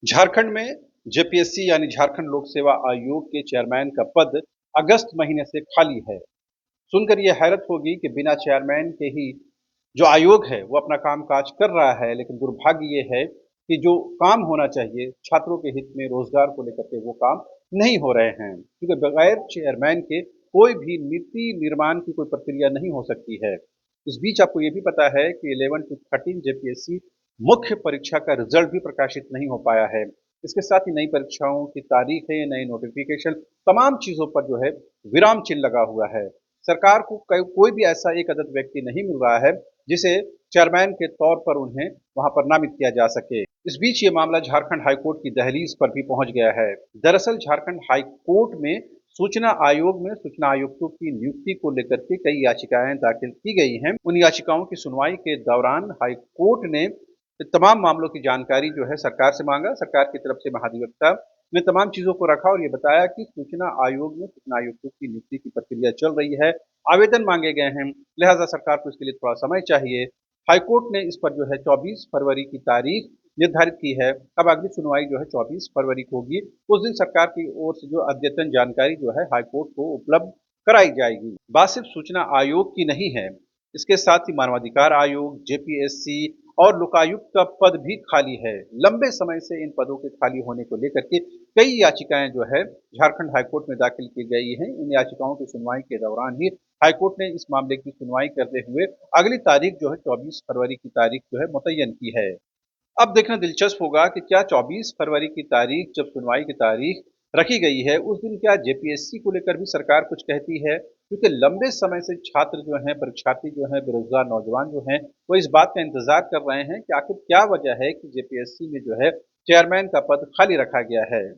झारखंड में जेपीएससी यानी झारखंड लोक सेवा आयोग के चेयरमैन का पद अगस्त महीने से खाली है। सुनकर यह हैरत होगी कि बिना चेयरमैन के ही जो आयोग है वो अपना काम-काज कर रहा है, लेकिन दुर्भाग्य ये है कि जो काम होना चाहिए छात्रों के हित में रोजगार को लेकर के वो काम नहीं हो रहे हैं। क्योंकि बगैर चेयरमैन के कोई भी नीति निर्माण की कोई प्रक्रिया नहीं हो सकती है। इस बीच आपको ये भी पता है कि 11 टू 13 जेपीएससी मुख्य परीक्षा का रिजल्ट भी प्रकाशित नहीं हो पाया है। इसके साथ ही नई परीक्षाओं की तारीखें, नए नोटिफिकेशन, तमाम चीज़ों पर जो है विराम चिन्ह लगा हुआ है। सरकार को कोई भी ऐसा एक अदद व्यक्ति नहीं मिल रहा है जिसे चेयरमैन के तौर पर उन्हें वहां पर नामित किया जा सके। इस बीच ये मामला झारखंड हाईकोर्ट की दहलीज पर भी पहुंच गया है। दरअसल झारखंड हाईकोर्ट में सूचना आयोग में सूचना आयुक्तों की नियुक्ति को लेकर के कई याचिकाएं दाखिल की गई हैं। उन याचिकाओं की सुनवाई के दौरान हाईकोर्ट ने तमाम मामलों की जानकारी जो है सरकार से मांगा। सरकार की तरफ से महाधिवक्ता ने तमाम चीजों को रखा और ये बताया कि सूचना आयोग में सूचना आयुक्तों की नियुक्ति की प्रक्रिया चल रही है, आवेदन मांगे गए हैं, लिहाजा सरकार को इसके लिए थोड़ा समय चाहिए। हाईकोर्ट ने इस पर जो है 24 फरवरी की तारीख निर्धारित की है। अब अगली सुनवाई जो है 24 फरवरी को होगी। उस दिन सरकार की ओर से जो अद्यतन जानकारी जो है हाईकोर्ट को उपलब्ध कराई जाएगी। बात सिर्फ सूचना आयोग की नहीं है, इसके साथ ही मानवाधिकार आयोग, जेपीएससी और लोकायुक्त का पद भी खाली है। लंबे समय से इन पदों के खाली होने को लेकर के कई याचिकाएं जो है झारखंड हाईकोर्ट में दाखिल की गई हैं। इन याचिकाओं की सुनवाई के दौरान ही हाईकोर्ट ने इस मामले की सुनवाई करते हुए अगली तारीख जो है 24 फरवरी की तारीख जो है मुतय्यन की है। अब देखना दिलचस्प होगा कि क्या 24 फरवरी की तारीख जब सुनवाई की तारीख रखी गई है उस दिन क्या जेपीएससी को लेकर भी सरकार कुछ कहती है, क्योंकि लंबे समय से छात्र जो हैं, परीक्षार्थी जो हैं, बेरोजगार नौजवान जो हैं, वो इस बात का इंतजार कर रहे हैं कि आखिर क्या वजह है कि जेपीएससी में जो है चेयरमैन का पद खाली रखा गया है।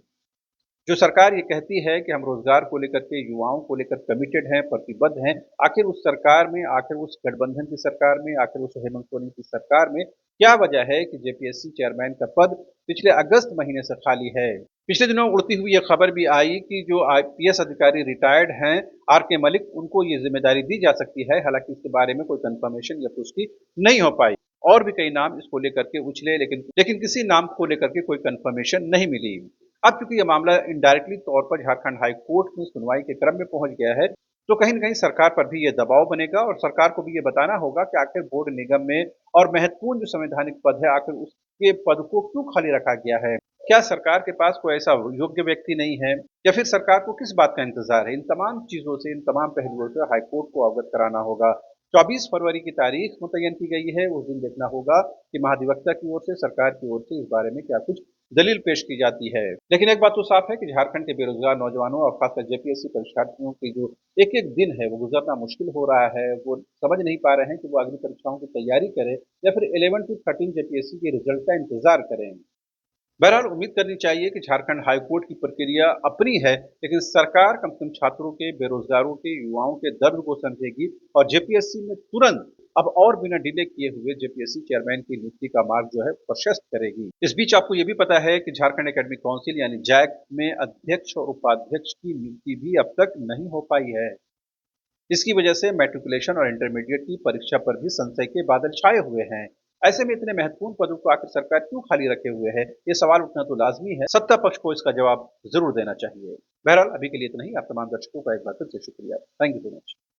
जो सरकार ये कहती है कि हम रोजगार को लेकर के, युवाओं को लेकर कमिटेड हैं, प्रतिबद्ध हैं, आखिर उस सरकार में, आखिर उस गठबंधन की सरकार में, आखिर उस हेमंत सोरेन की सरकार में क्या वजह है कि जेपीएससी चेयरमैन का पद पिछले अगस्त महीने से खाली है। पिछले दिनों उड़ती हुई ये खबर भी आई कि जो आईपीएस अधिकारी रिटायर्ड हैं, आर के मलिक, उनको ये जिम्मेदारी दी जा सकती है। हालांकि इसके बारे में कोई कंफर्मेशन या पुष्टि नहीं हो पाई। और भी कई नाम इसको लेकर के उछले, लेकिन किसी नाम को लेकर के कोई कंफर्मेशन नहीं मिली। अब चूंकि यह मामला इनडायरेक्टली तौर पर झारखंड हाई कोर्ट में सुनवाई के क्रम में पहुंच गया है, तो कहीं न कहीं सरकार पर भी ये दबाव बनेगा और सरकार को भी ये बताना होगा कि आखिर बोर्ड निगम में और महत्वपूर्ण जो संवैधानिक पद है, आखिर उसके पद को क्यों खाली रखा गया है? क्या सरकार के पास कोई ऐसा योग्य व्यक्ति नहीं है या फिर सरकार को किस बात का इंतजार है? इन तमाम चीजों से, इन तमाम पहलुओं से हाईकोर्ट को अवगत कराना होगा। 24 फरवरी की तारीख मुतय्यन की गई है। उस दिन देखना होगा कि महाधिवक्ता की ओर से, सरकार की ओर से इस बारे में क्या कुछ दलील पेश की जाती है। लेकिन एक बात तो साफ है कि झारखंड के बेरोजगार नौजवानों और खासकर जेपीएससी परीक्षार्थियों की जो एक-एक दिन है वो गुजरना मुश्किल हो रहा है। वो समझ नहीं पा रहे हैं कि वो अगली परीक्षाओं की तैयारी करें या फिर 11 टू 13 जेपीएससी के रिजल्ट का इंतजार करें। बहरहाल उम्मीद करनी चाहिए कि झारखंड हाईकोर्ट की प्रक्रिया अपनी है, लेकिन सरकार कम से कम छात्रों के, बेरोजगारों के, युवाओं के दर्द को समझेगी और जेपीएससी में तुरंत अब और बिना डिले किए हुए जेपीएससी चेयरमैन की नियुक्ति का मार्ग जो है प्रशस्त करेगी। इस बीच आपको ये भी पता है कि झारखंड एकेडमिक काउंसिल यानी जैक में अध्यक्ष और उपाध्यक्ष की नियुक्ति भी अब तक नहीं हो पाई है। इसकी वजह से मैट्रिकुलेशन और इंटरमीडिएट की परीक्षा पर भी संशय के बादल छाए हुए हैं। ऐसे में इतने महत्वपूर्ण पदों को आखिर सरकार क्यों खाली रखे हुए है, ये सवाल उठना तो लाजमी है। सत्ता पक्ष को इसका जवाब जरूर देना चाहिए। बहरहाल अभी के लिए इतना ही। आप तमाम दर्शकों का एक बार फिर से शुक्रिया। Thank you so much.